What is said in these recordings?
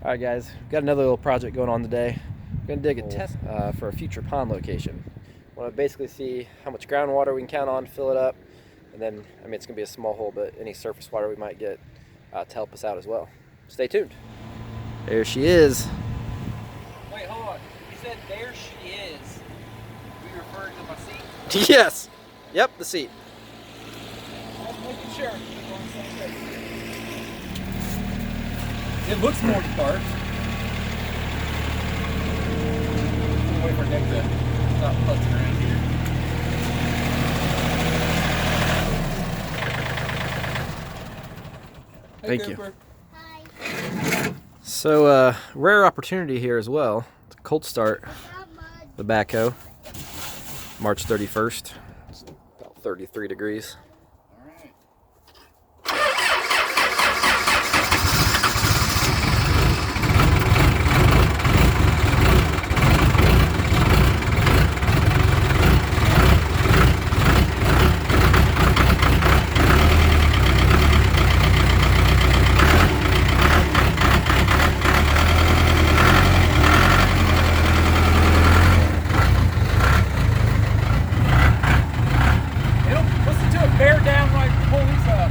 Alright guys, we've got another little project going on today. We're going to dig a test for a future pond location. We want to basically see how much groundwater we can count on to fill it up, and then, I mean, it's going to be a small hole, but any surface water we might get to help us out as well. Stay tuned. There she is. Wait, hold on. You said there she is. We referring to my seat? Yes! Yep, the seat. Just making sure. It looks more dark. Wait for Nick to stop putzing around here. Hey, Thank Cooper. you. Hi. So, rare opportunity here as well. It's a cold start the backhoe. March 31st. It's about 33 degrees. Bear down like pull these up.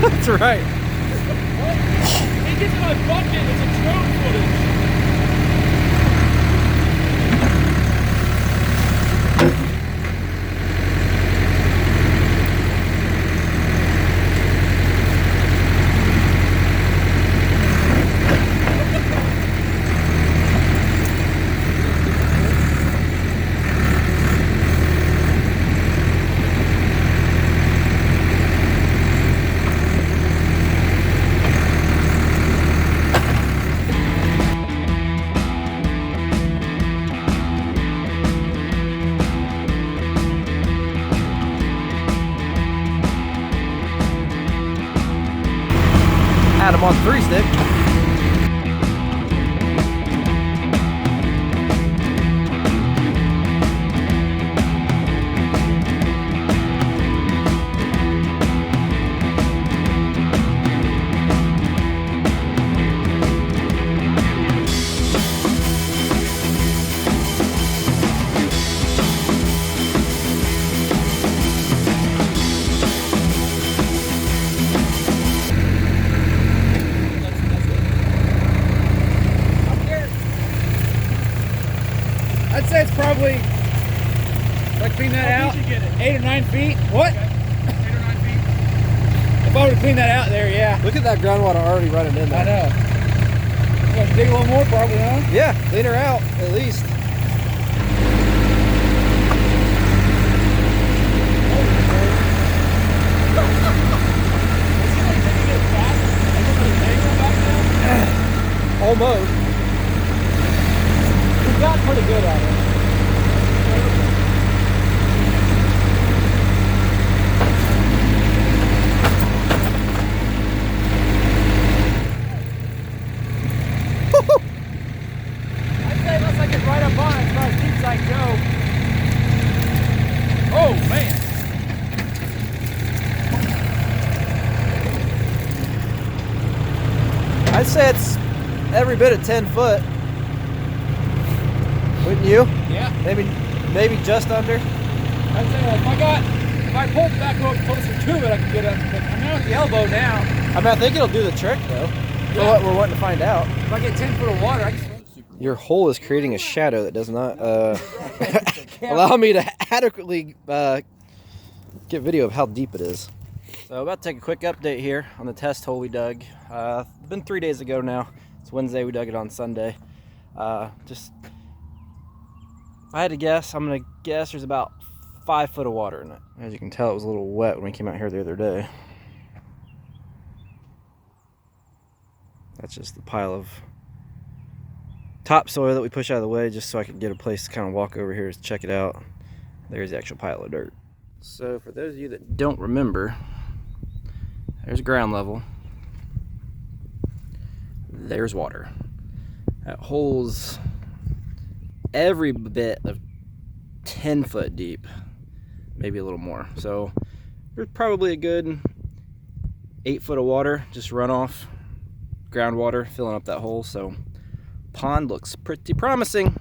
That's right. He gets my bucket. It's a drone footage. Had him on 3-stick. probably, if I clean that out, 8 or 9 feet. What? Okay. 8 or 9 feet. If I were to clean that out there, yeah. Look at that groundwater already running in there. I know. I'm gonna dig a little more probably, huh? Yeah, clean her out at least. Almost. We've gotten pretty good at it. I'd say unless I get right up on it, it's about as deep as I can go. Oh, man. I'd say it's every bit of 10 foot. Wouldn't you? Yeah. Maybe just under. I'd say if I pulled back up closer to it, I could get up. But I'm out at the elbow now. I mean, I think it'll do the trick though. Yeah. For what we're wanting to find out. If I get 10 foot of water, I can swim super. Your hole is creating a shadow that does not allow me to adequately get video of how deep it is. So about to take a quick update here on the test hole we dug. It's been 3 days ago now. It's Wednesday, we dug it on Sunday. Just, if I had to guess, I'm gonna guess there's about 5 foot of water in it. As you can tell, it was a little wet when we came out here the other day. That's just the pile of topsoil that we push out of the way just so I could get a place to kind of walk over here to check it out. There's the actual pile of dirt. So for those of you that don't remember, there's ground level. There's water. That hole's every bit of 10 foot deep, maybe a little more. So there's probably a good 8 foot of water, just runoff, groundwater filling up that hole. So pond looks pretty promising.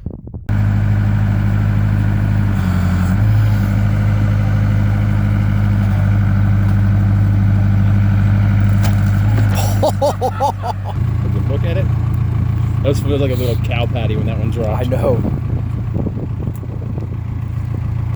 Look at it. That was like a little cow patty when that one dropped. I know.